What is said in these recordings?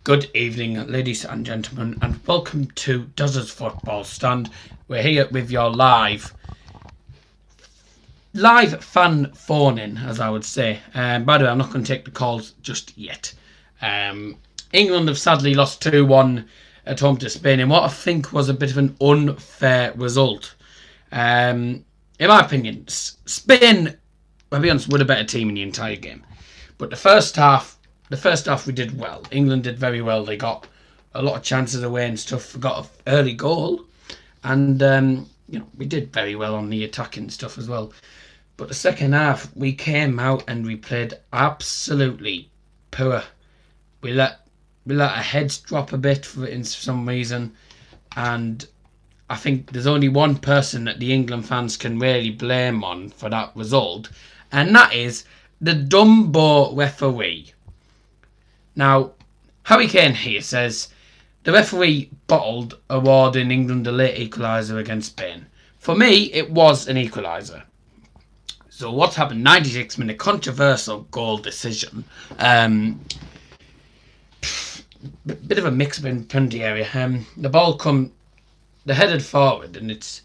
Good evening, ladies and gentlemen, and welcome to Dozzers Football Stand. We're here with your live fan phone-in, as I would say. By the way, I'm not going to take the calls just yet. England have sadly lost 2-1 at home to Spain in what I think was a bit of an unfair result. In my opinion, Spain, I'll be honest, were the better team in the entire game. But the first half we did well. England did very well. They got a lot of chances away and stuff. We got an early goal. And, we did very well on the attacking stuff as well. But the second half, we came out and we played absolutely poor. We let our heads drop a bit for some reason. And I think there's only one person that the England fans can really blame on for that result. And that is the Dumbo referee. Now, Harry Kane here says, the referee bottled awarding England a late equaliser against Spain. For me, it was an equaliser. So what's happened? 96-minute controversial goal decision. Bit of a mix in the penalty area. The ball the headed forward, and it's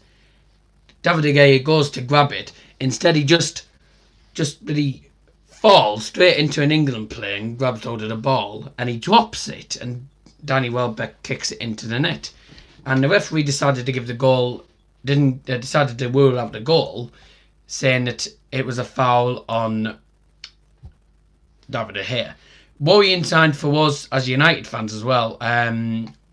David De Gea goes to grab it. Instead, he just really falls straight into an England player and grabs hold of the ball, and he drops it, and Danny Welbeck kicks it into the net. And the referee decided to give the goal, decided to rule out the goal, saying that it was a foul on David De Gea. Worrying sign for us as United fans as well.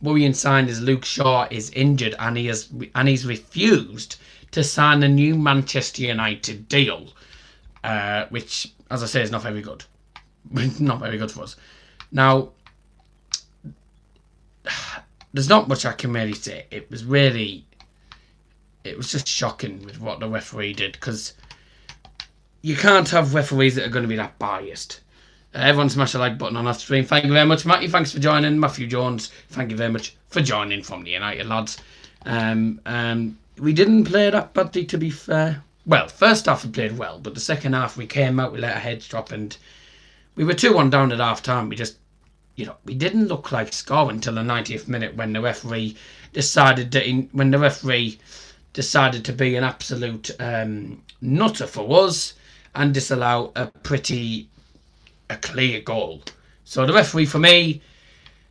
Worrying sign is Luke Shaw is injured and he's refused to sign a new Manchester United deal, which, as I say, is not very good. Not very good for us. Now, there's not much I can really say. It was just shocking with what the referee did, because you can't have referees that are going to be that biased. Everyone smash the like button on that stream. Thank you very much, Matty. Thanks for joining. Matthew Jones, thank you very much for joining from the United lads. We didn't play that badly, to be fair. Well, first half we played well, but the second half we came out, we let our heads drop, and we were 2-1 down at half time. We just, we didn't look like scoring until the 90th minute when the referee decided to be an absolute nutter for us and disallow a clear goal. So the referee, for me,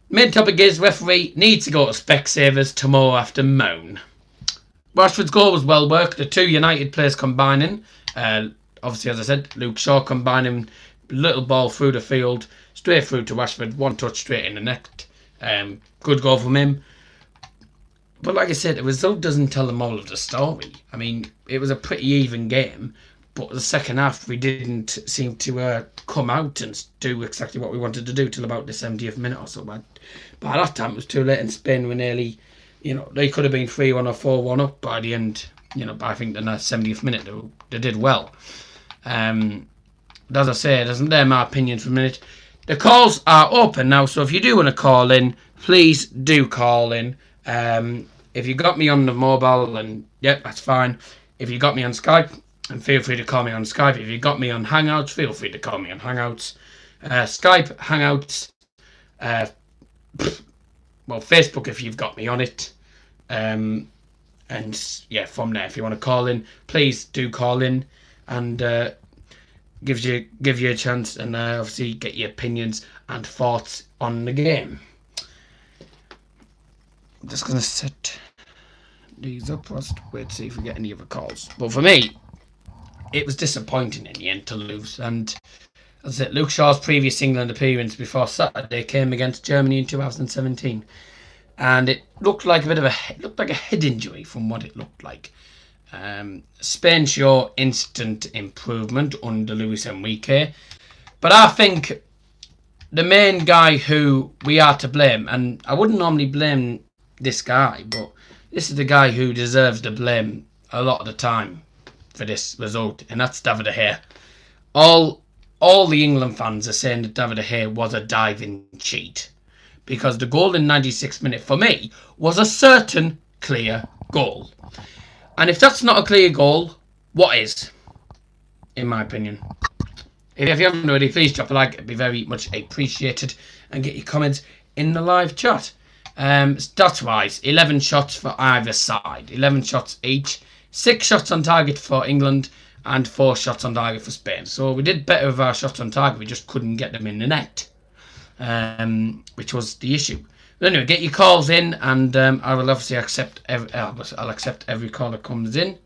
main topic is referee needs to go to specsavers tomorrow afternoon. Rashford's goal was well worked. The two United players combining. Obviously, as I said, Luke Shaw combining, little ball through the field, straight through to Rashford, one touch straight in the net. Good goal from him. But like I said, the result doesn't tell the moral of the story. I mean, it was a pretty even game, but the second half we didn't seem to come out and do exactly what we wanted to do till about the 70th minute or so. But by that time, it was too late, and Spain were nearly, they could have been 3-1 or 4-1 up by the end. But I think in the 70th minute they did well. As I say, they're my opinions for a minute. The calls are open now, so if you do want to call in, please do call in. If you got me on the mobile, then yep, that's fine. If you got me on Skype, and feel free to call me on Skype. If you got me on Hangouts, feel free to call me on Hangouts. Skype, Hangouts, Facebook if you've got me on it. And yeah, from there, if you want to call in, please do call in, and give you a chance, and obviously get your opinions and thoughts on the game. I'm just going to set these up first. Wait to see if we get any other calls. But for me, it was disappointing in the end to lose. And as I said, Luke Shaw's previous England appearance before Saturday came against Germany in 2017, and it looked like a head injury from what it looked like. Spain show instant improvement under Luis Enrique, but I think the main guy who we are to blame, and I wouldn't normally blame this guy, but this is the guy who deserves the blame a lot of the time for this result, and that's David De Gea. All the England fans are saying that David De Gea was a diving cheat, because the goal in 96th minute for me was a certain clear goal. And if that's not a clear goal, what is? In my opinion. If you haven't already, please drop a like. It'd be very much appreciated. And get your comments in the live chat. Stats-wise, 11 shots for either side. 11 shots each. 6 shots on target for England and 4 shots on target for Spain. So we did better with our shots on target. We just couldn't get them in the net, which was the issue. But anyway, get your calls in, and I will obviously accept I'll accept every call that comes in.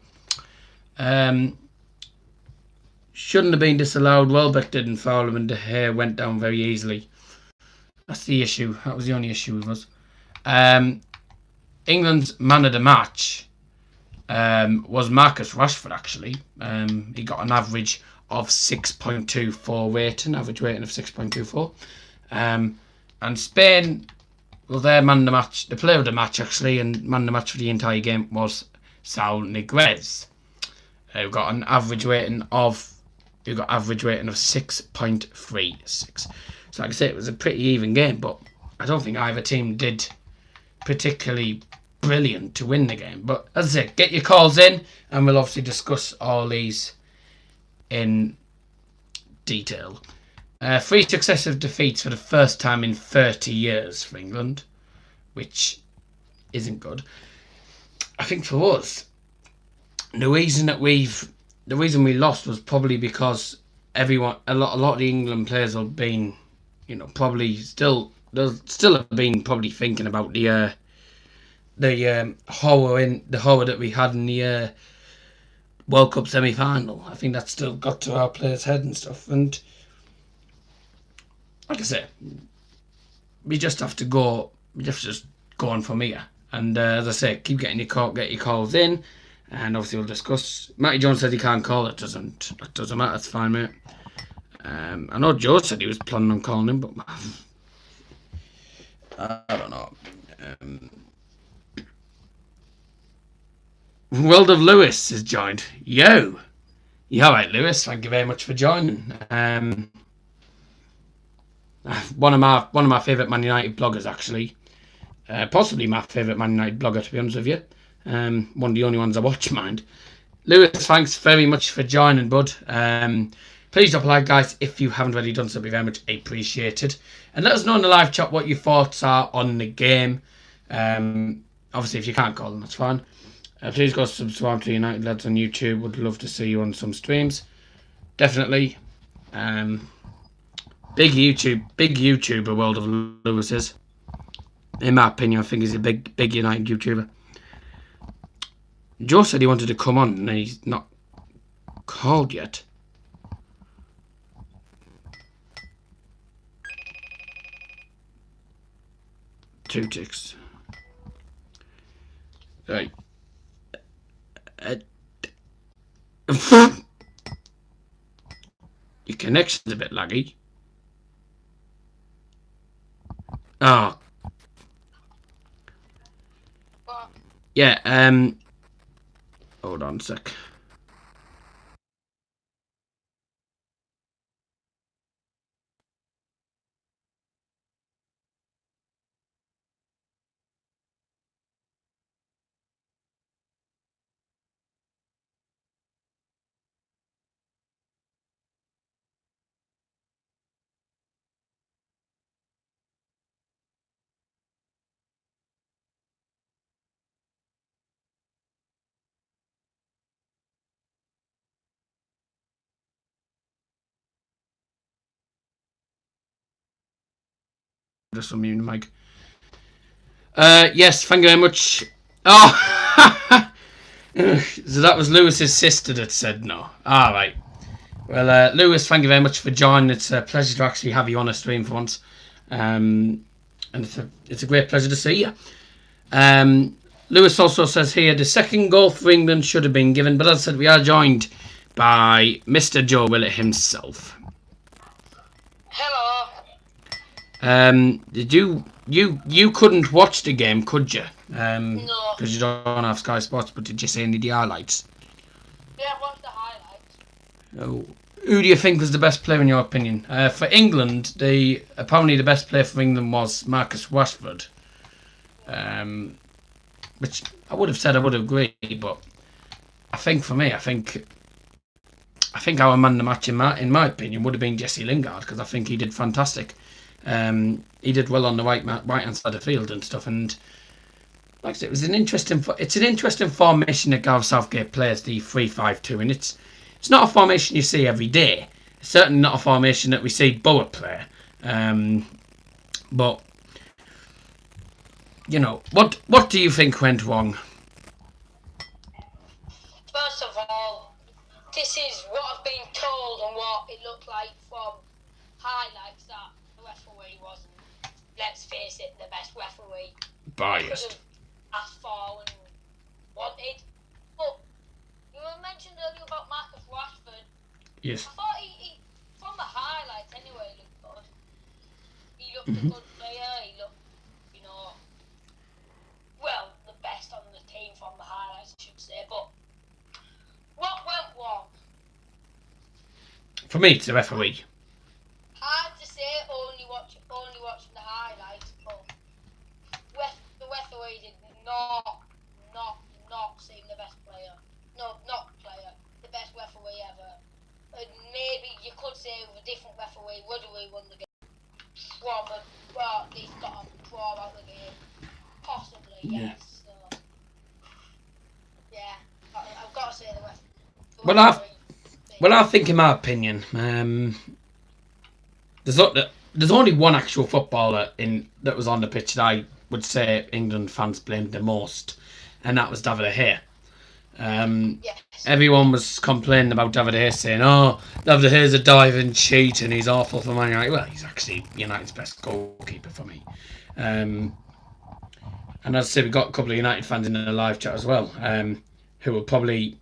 Shouldn't have been disallowed. Welbeck didn't foul him, and De Gea went down very easily. That's the issue. That was the only issue with us. England's man of the match was Marcus Rashford, actually. He got an average of 6.24 rating, average rating of 6.24. And Spain, well, their man of the match, the player of the match, actually, and man of the match for the entire game was Saul Niguez, who got an average rating of 6.36. So like I say, it was a pretty even game, but I don't think either team did particularly brilliant to win the game. But as I say, get your calls in, and we'll obviously discuss all these in detail. 3 successive defeats for the first time in 30 years for England, which isn't good. I think for us, the reason we lost was probably because a lot of the England players have been, probably still have been probably thinking about the horror that we had in the World Cup semi-final. I think that's still got to our players' head and stuff. And like I say, we just have to go. We have to just go on from here. And as I say, keep getting your calls in, and obviously we'll discuss. Matty Jones said he can't call. It doesn't matter. It's fine, mate. I know Joe said he was planning on calling him, but I don't know. World of Lewis has joined. Yo, yeah, all right, Lewis. Thank you very much for joining. One of my favourite Man United bloggers, actually. Possibly my favourite Man United blogger, to be honest with you. One of the only ones I watch, mind. Lewis, thanks very much for joining, bud. Please drop a like, guys, if you haven't already done so. It'd be very much appreciated. And let us know in the live chat what your thoughts are on the game. Obviously, if you can't call them, that's fine. Please go subscribe to United Lads on YouTube. Would love to see you on some streams. Definitely. Big YouTuber, World of Lewis is. In my opinion, I think he's a big United YouTuber. Joe said he wanted to come on, and he's not called yet. Two ticks. Right. Your connection's a bit laggy. Oh. Yeah, hold on a sec. Just unmute the mic. Yes, thank you very much. Oh, so that was Lewis's sister that said no. All right. Well, Lewis, thank you very much for joining. It's a pleasure to actually have you on a stream for once, and it's a great pleasure to see you. Lewis also says here the second goal for England should have been given, but as I said, we are joined by Mr. Joe Willett himself. Hello. Did you couldn't watch the game, could you? No. Because you don't have Sky Sports, but did you see any of the highlights? Yeah, I watched the highlights. Oh, who do you think was the best player in your opinion? For England, apparently the best player for England was Marcus Rashford. Which I would have agreed, but I think for me, I think our man of the match in my opinion would have been Jesse Lingard, because I think he did fantastic. He did well on the right hand side of the field and stuff. And like I said, it's an interesting formation that Gareth Southgate plays, the 3-5-2, and it's not a formation you see every day. It's certainly not a formation that we see Borough play. But you know, what do you think went wrong? First of all, this is what I've been told and what it looked like from highlights that the referee wasn't, let's face it, the best referee. Biased. Asked for and wanted. But you mentioned earlier about Marcus Rashford. Yes. I thought he from the highlights anyway, he looked good. He looked a good player. He looked, you know, well, the best on the team from the highlights, I should say. But what went wrong? For me, it's the referee. Hard to say. Only watching the highlights, but the referee did not seem the best player. No, not player. The best referee ever. And maybe you could say with a different referee, would we won the game? Well, at least got a draw out the game. Possibly, yes. So, yeah, I've got to say the referee. Well, I think, in my opinion, there's only one actual footballer that was on the pitch that I would say England fans blamed the most, and that was David De Gea. Yes. Everyone was complaining about David De Gea, saying, "Oh, David De Gea's a diving cheat and he's awful for Man United." Well, he's actually United's best goalkeeper for me. And as I say, we got a couple of United fans in the live chat as well, who will probably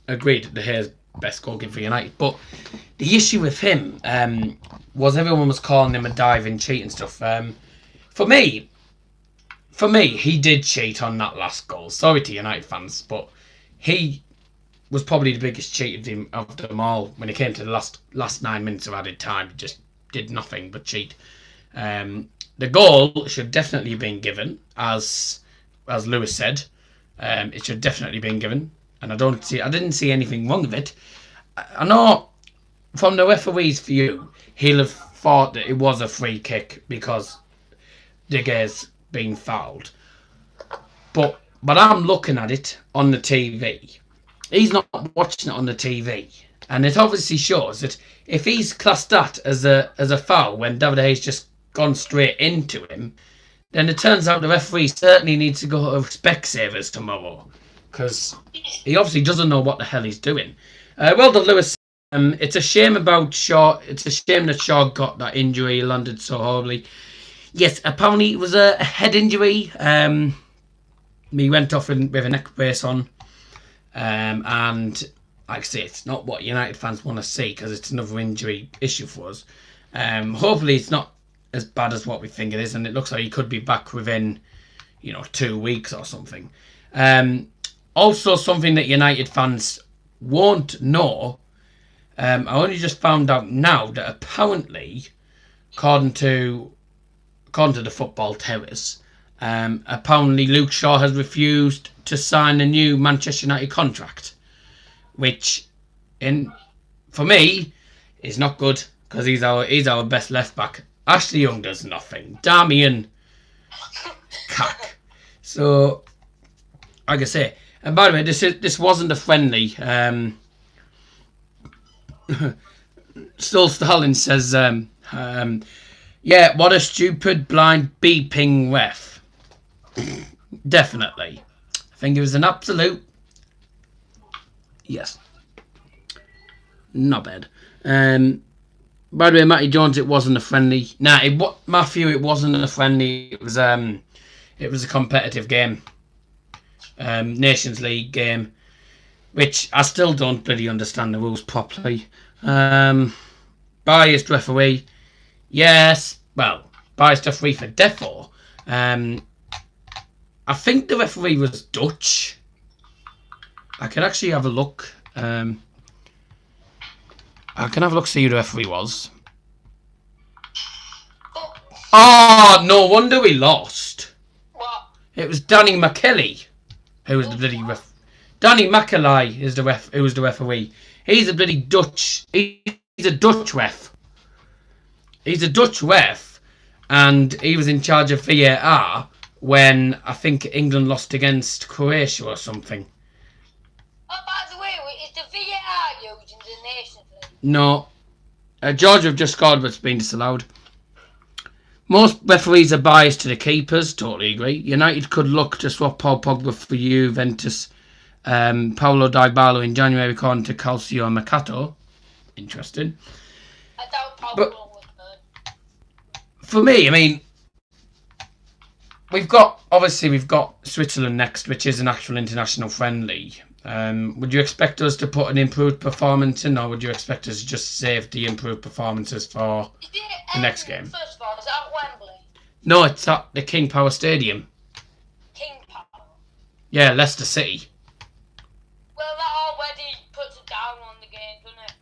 agree that De Gea's best goalkeeper for United. But the issue with him was everyone was calling him a diving cheat and stuff. For me, he did cheat on that last goal. Sorry to United fans, but he was probably the biggest cheat of them all. When it came to the last 9 minutes of added time, he just did nothing but cheat. The goal should definitely have been given, as Lewis said. It should definitely been given, and I didn't see anything wrong with it. I know from the referee's view, he'll have thought that it was a free kick because De Gea's been fouled. But I'm looking at it on the TV. He's not watching it on the TV. And it obviously shows that if he's classed that as a foul when David Hayes just gone straight into him, then it turns out the referee certainly needs to go to specsavers tomorrow, because he obviously doesn't know what the hell he's doing. Well done, Lewis. It's a shame about Shaw. It's a shame that Shaw got that injury. He landed so horribly. Yes, apparently it was a head injury. He went off with a neck brace on. And like I say, it's not what United fans want to see, because it's another injury issue for us. Hopefully it's not as bad as what we think it is, and it looks like he could be back within 2 weeks or something. Also, something that United fans won't know, I only just found out now that apparently, according to the Football Terrace, apparently Luke Shaw has refused to sign a new Manchester United contract, which, for me, is not good, because he's our best left back. Ashley Young does nothing. Damian cack. So, like I say, and by the way, this wasn't a friendly. Still Stalin says, yeah, what a stupid blind beeping ref. Definitely. I think it was an absolute. Yes. Not bad. By the way, Matty Jones, it wasn't a friendly. Nah, Matthew, it wasn't a friendly. It was a competitive game. Nations League game, which I still don't really understand the rules properly. Biased referee. Yes, well, biased referee for Defo. I think the referee was Dutch. I can actually have a look. I can have a look, see who the referee was. Oh, no wonder we lost. What? It was Danny McKelly who was the bloody ref. Danny McKelly is the ref. Who was the referee? He's a bloody Dutch. He's a Dutch ref. He's a Dutch ref and he was in charge of VAR when I think England lost against Croatia or something. Oh, by the way, is the VAR used in the Nations League? No. Georgia have just scored, but it's been disallowed. Most referees are biased to the keepers. Totally agree. United could look to swap Paul Pogba for Juventus. Paulo Dybala in January, according to Calcio Mercato. Interesting. I doubt Paulo would hurt. For me, I mean, we've got Switzerland next, which is an actual international friendly. Would you expect us to put an improved performance in, or would you expect us to just save the improved performances for the next game? First of all, is that at Wembley? No, it's at the King Power Stadium. King Power? Yeah, Leicester City. Well, that already puts it down on the game, doesn't it?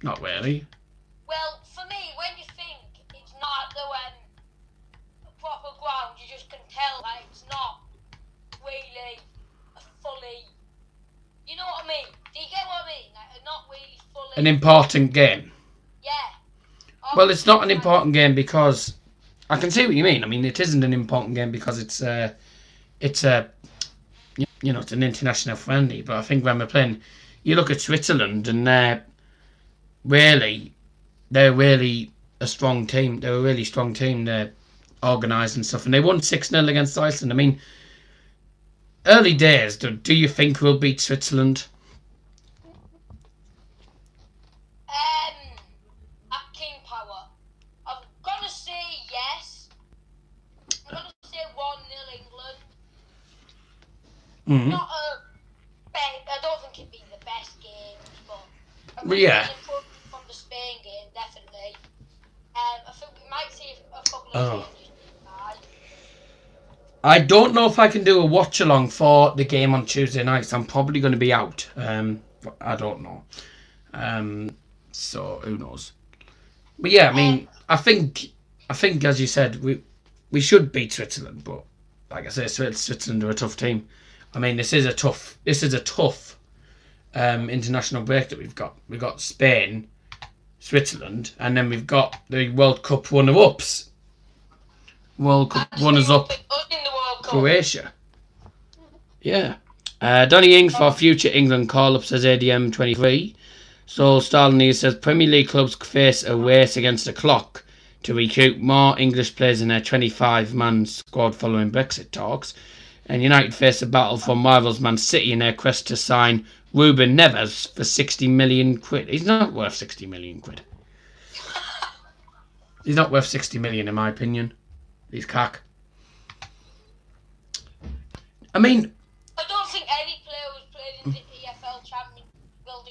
Not really. Well, for me, when you think it's not the proper ground, you just can tell that it's not really a fully... You know what I mean? Do you get what I mean? Like, not really fully... An important game. Yeah. Well, it's not an important game because... I can see what you mean. I mean, it isn't an important game because it's an international friendly. But I think when we're playing... You look at Switzerland and they're really a strong team. They're a really strong team. They're organised and stuff. And they won 6-0 against Iceland. I mean... Early days, do you think we'll beat Switzerland? At King Power, I'm gonna say yes. I'm gonna say 1-0 England. Mm-hmm. Not I don't think it'd be the best game, but Yeah. From the Spain game, definitely. I think we might see a couple of changes. I don't know if I can do a watch along for the game on Tuesday nights. I'm probably going to be out. But I don't know. So who knows? But yeah, I mean, I think as you said, we should beat Switzerland. But like I say, Switzerland are a tough team. I mean, this is a tough international break that we've got. We've got Spain, Switzerland, and then we've got the World Cup runner-ups. World Cup runners-up. Croatia. Yeah. Donny Ings for future England call-up, says ADM23. So Stalin says Premier League clubs face a race against the clock to recruit more English players in their 25-man squad following Brexit talks. And United face a battle from rivals Man City in their quest to sign Ruben Neves for 60 million quid. He's not worth 60 million quid. He's not worth 60 million in my opinion. He's cack. I mean... I don't think any player who's played in the EFL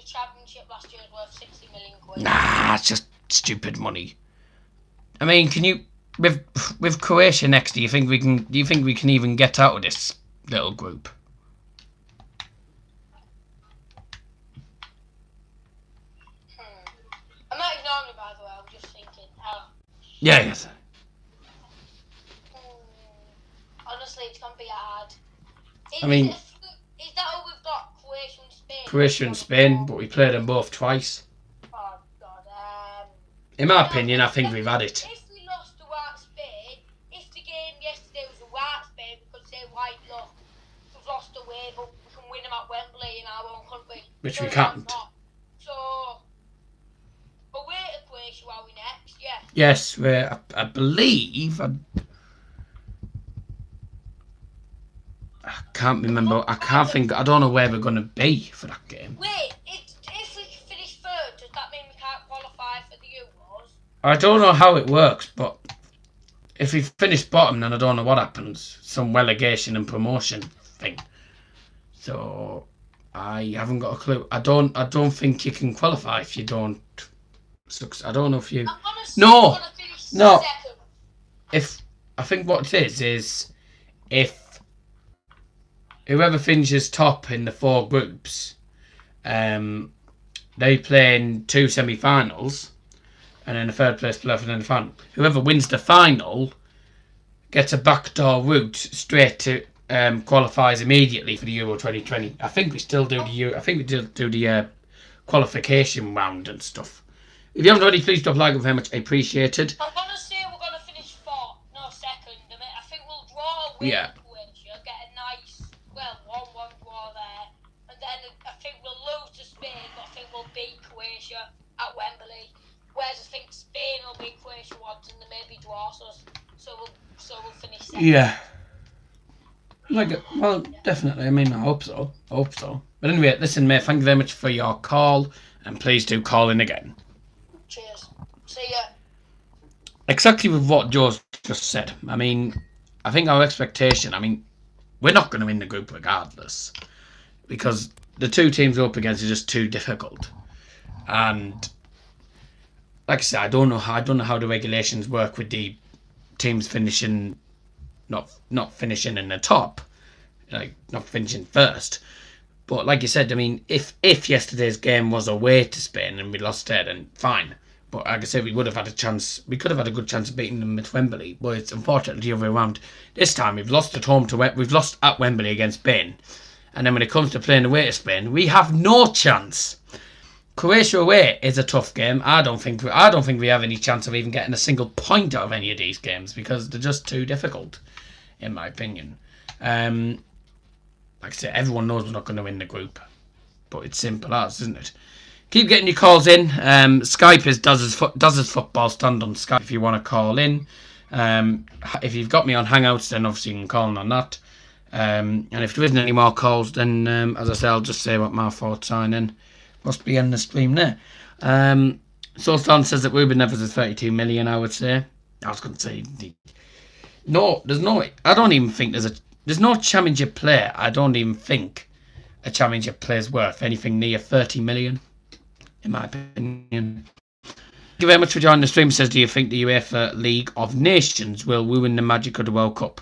Championship last year is worth 60 million quid. Nah, it's just stupid money. I mean, can you... With Croatia next, do you think we can even get out of this little group? I'm not ignoring you, by the way, I'm just thinking. Yeah, yes. Honestly, it's going to be hard. I mean... Is that all we've got? Croatia and Spain? Croatia and Spain, but we played them both twice. Oh, God. In my opinion, I think we've had it. If we lost to White Spain, if the game yesterday was a White Spain, we could say, right, look, we've lost away, but we can win them at Wembley in our own country. Which we can't. So, away to Croatia are we next? Yeah. Yes, I believe... I can't remember. I don't know where we're going to be for that game. Wait, if we finish third, does that mean we can't qualify for the Euros? I don't know how it works, but if we finish bottom, then I don't know what happens. Some relegation and promotion thing. So I haven't got a clue. I don't think you can qualify if you don't. I don't know if you. No. If I think what it is if whoever finishes top in the 4 groups, they play in 2 semi-finals, and then the third place player in the final. Whoever wins the final gets a backdoor route straight to qualifies immediately for the Euro 2020. I think we still do the qualification round and stuff. If you haven't already, please drop a like, very much appreciated. I'm gonna say we're gonna finish 4th away to Croatia, get a nice, 1-1 draw there, and then I think we'll lose to Spain, but I think we'll beat Croatia at Wembley. Whereas I think Spain will beat Croatia once and then maybe draw us, so we'll finish second. Yeah. Definitely. I mean, I hope so. But anyway, listen, mate, thank you very much for your call, and please do call in again. Cheers. See ya. Exactly with what Joe's just said. I mean, I think our expectation, we're not going to win the group regardless, because the two teams we're up against are just too difficult. And like I said, I don't know how the regulations work with the teams finishing, not finishing in the top, like not finishing first. But like you said, I mean, if yesterday's game was away to Spain and we lost there, then fine. But like I said, we would have had a chance. We could have had a good chance of beating them at Wembley. But it's unfortunately the other way around. This time we've lost at home we've lost at Wembley against Spain, and then when it comes to playing away to Spain, we have no chance. Croatia away is a tough game. I don't think we have any chance of even getting a single point out of any of these games because they're just too difficult, in my opinion. Like I said, everyone knows we're not going to win the group, but it's simple as, isn't it? Keep getting your calls in. Skype is Does Football Stand on Skype if you want to call in. If you've got me on Hangouts, then obviously you can call in on that. And if there isn't any more calls, then as I say, I'll just say what my thoughts are and then must be in the stream there. Sultan says that Ruben Neves is 32 million, I would say. I was going to say... I don't even think there's no championship player. I don't even think a championship player's worth anything near 30 million. In my opinion. Thank you very much for joining the stream. Says, do you think the UEFA League of Nations will ruin the magic of the World Cup?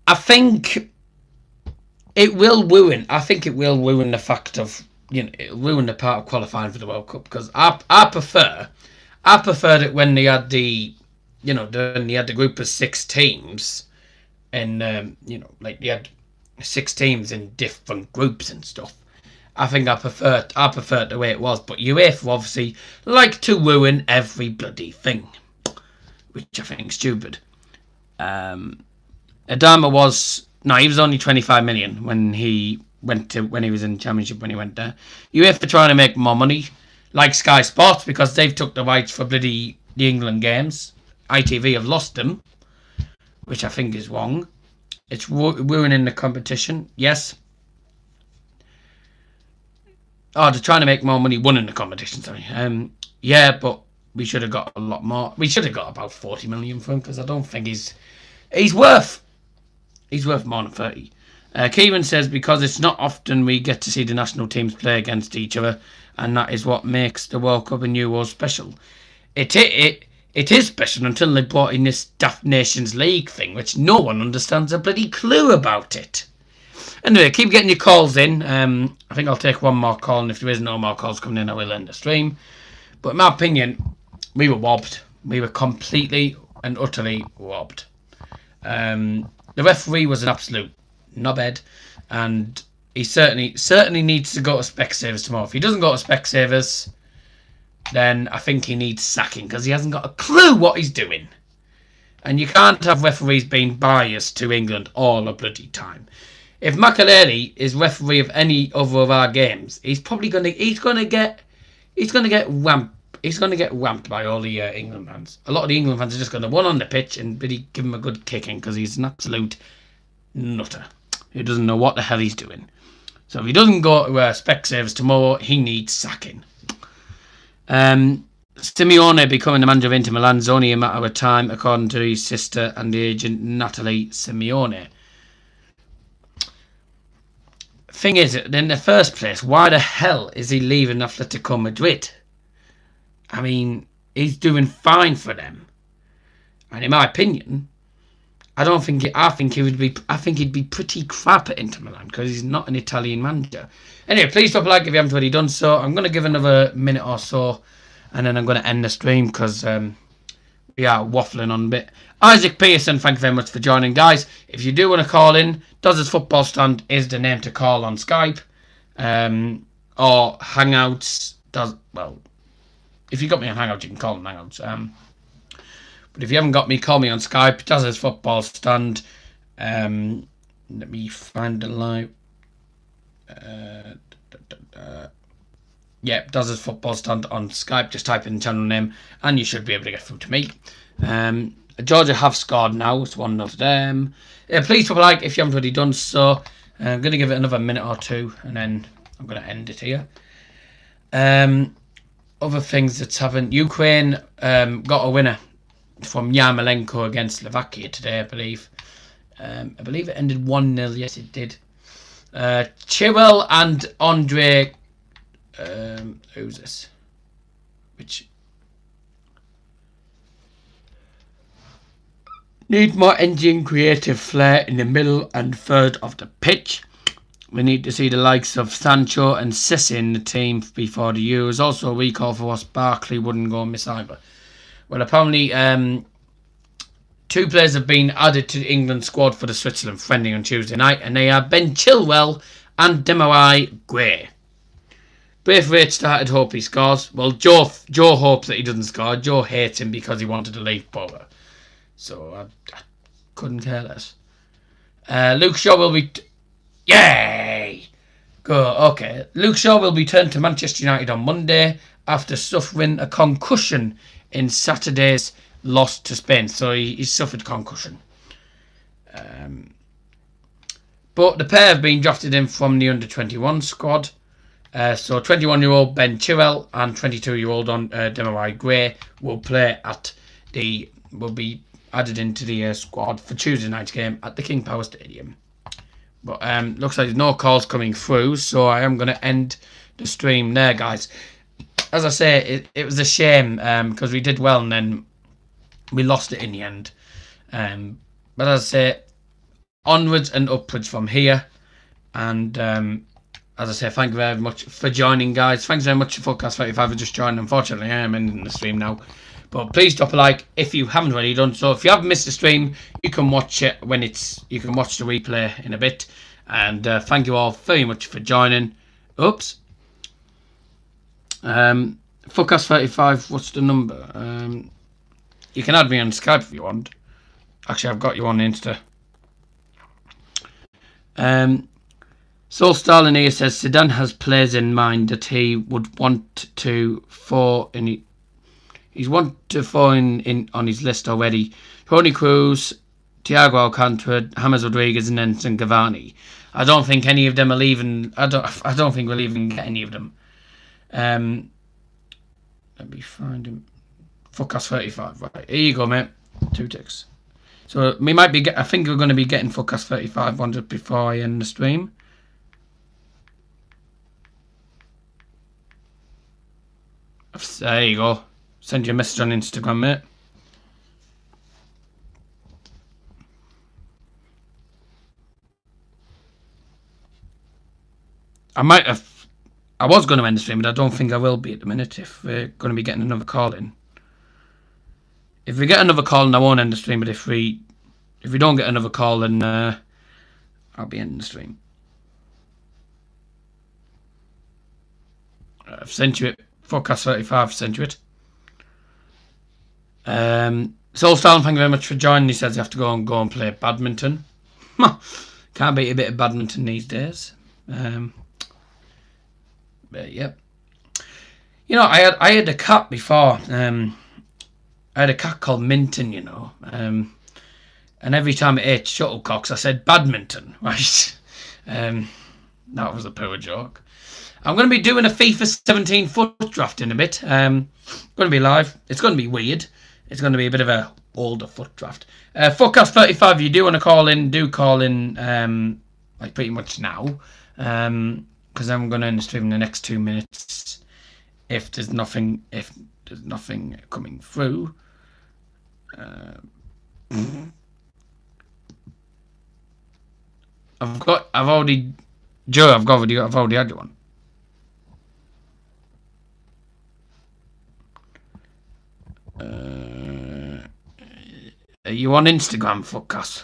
I think it will ruin. I think it will ruin the fact of, it'll ruin the part of qualifying for the World Cup, because I preferred it when they had the, when they had the group of 6 teams, and like they had 6 teams in different groups and stuff. I think I preferred the way it was, but UEFA obviously like to ruin every bloody thing, which I think is stupid. Adama he was only 25 million when he was in Championship when he went there. UEFA trying to make more money, like Sky Sports, because they've took the rights for bloody the England games. ITV have lost them, which I think is wrong. It's ruining the competition. Yes. Oh, they're trying to make more money winning the competition, sorry. Yeah, but we should have got a lot more. We should have got about 40 million for him, because I don't think he's worth more than 30. Kieran says, because it's not often we get to see the national teams play against each other, and that is what makes the World Cup and Euros special. It is special until they brought in this daft Nations League thing, which no one understands a bloody clue about it. Anyway, keep getting your calls in. I think I'll take one more call, and if there is no more calls coming in, I will end the stream. But in my opinion, we were robbed. We were completely and utterly robbed. The referee was an absolute knobhead, and he certainly needs to go to Specsavers tomorrow. If he doesn't go to Specsavers, then I think he needs sacking, because he hasn't got a clue what he's doing. And you can't have referees being biased to England all the bloody time. If Makelele is referee of any other of our games, he's probably going to get whamped by all the England fans. A lot of the England fans are just going to run on the pitch and really give him a good kicking, because he's an absolute nutter who doesn't know what the hell he's doing. So if he doesn't go to Specsavers tomorrow, he needs sacking. Simeone becoming the manager of Inter Milan is only a matter of time, according to his sister and the agent Natalie Simeone. Thing is, in the first place, why the hell is he leaving Atletico Madrid? I mean, he's doing fine for them, and in my opinion, I think he'd be pretty crap at Inter Milan, because he's not an Italian manager. Anyway, please drop a like if you haven't already done so. I'm going to give another minute or so, and then I'm going to end the stream, because we are waffling on a bit. Isaac Pearson, thank you very much for joining, guys. If you do want to call in, Does Football Stand is the name to call on Skype, or Hangouts. If you got me on Hangouts, you can call on Hangouts. But if you haven't got me, call me on Skype. Daz's Football Stand. Let me find the live. Yeah, Daz's Football Stand on Skype. Just type in the channel name and you should be able to get through to me. Georgia have scored now. It's 1-0 to them. Please drop a like if you haven't already done so. I'm going to give it another minute or two and then I'm going to end it here. Other things that's happened. Ukraine got a winner from Yarmolenko against Slovakia today, I believe. I believe it ended 1-0. Yes, it did. Chilwell and Andre... who's this? Which... Need more engine creative flair in the middle and third of the pitch. We need to see the likes of Sancho and Sisse in the team before the Euros. Also a recall for us. Barkley wouldn't go miss either. Well, apparently 2 players have been added to the England squad for the Switzerland friendly on Tuesday night, and they are Ben Chilwell and Demarai Gray. Braithwaite started, hope he scores. Well, Joe hopes that he doesn't score. Joe hates him because he wanted to leave Borough. So I couldn't care less. Luke Shaw will be... Yay! Go, okay. Luke Shaw will be turned to Manchester United on Monday after suffering a concussion in Saturday's loss to Spain. So he suffered concussion. But the pair have been drafted in from the under-21 squad. So 21-year-old Ben Chilwell and 22-year-old Demarai Gray will be added into the squad for Tuesday night's game at the King Power Stadium. But looks like there's no calls coming through, so I am going to end the stream there, guys. As I say, it was a shame because we did well and then we lost it in the end. But as I say, onwards and upwards from here. And as I say, thank you very much for joining, guys. Thanks very much for Footcast 35 for just joining. Unfortunately, I am ending the stream now. But please drop a like if you haven't already done so. If you haven't missed the stream, you can watch it you can watch the replay in a bit. And thank you all very much for joining. Oops. Footcast 35, what's the number? You can add me on Skype if you want. Actually, I've got you on Insta. Saul Starlin here says Zidane has players in mind that he would want to He's 1 to 4 in on his list already. Toni Kroos, Thiago Alcantara, James Rodriguez, and Edinson Cavani. I don't think any of them are leaving. I don't think we'll even get any of them. Let me find him. Footcast 35. Right, here you go, mate. 2 ticks. So we might be. I think we're going to be getting Footcast 35 on just before I end the stream. There you go. Send you a message on Instagram, mate. I was going to end the stream, but I don't think I will be at the minute if we're going to be getting another call in. If we get another call, then I won't end the stream, but if we don't get another call, then I'll be ending the stream. I've sent you it. Forecast 35 sent you it. Soul Stalin, thank you very much for joining. He says you have to go and play badminton. Can't beat a bit of badminton these days. But yep. You know, I had a cat before. I had a cat called Minton, you know. And every time it ate shuttlecocks, I said badminton, right? That was a poor joke. I'm going to be doing a FIFA 17 foot draft in a bit. Going to be live. It's going to be weird. It's going to be a bit of a older foot draft. Footcast 35, if you do want to call in, do call in like pretty much now. Because I'm going to end the stream in the next 2 minutes. If there's nothing coming through. I've already had you one. Are you on Instagram, Footcast?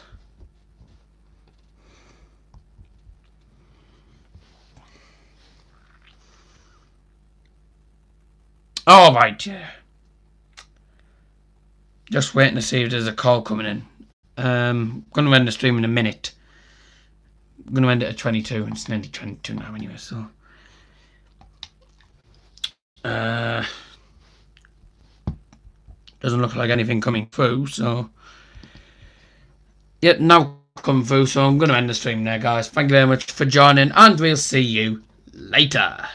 Oh, right, yeah. Just waiting to see if there's a call coming in. Going to end the stream in a minute. I'm going to end it at 22. It's nearly 22 now anyway, so. Doesn't look like anything coming through, so. Yep, now come through, so I'm going to end the stream there, guys. Thank you very much for joining, and we'll see you later.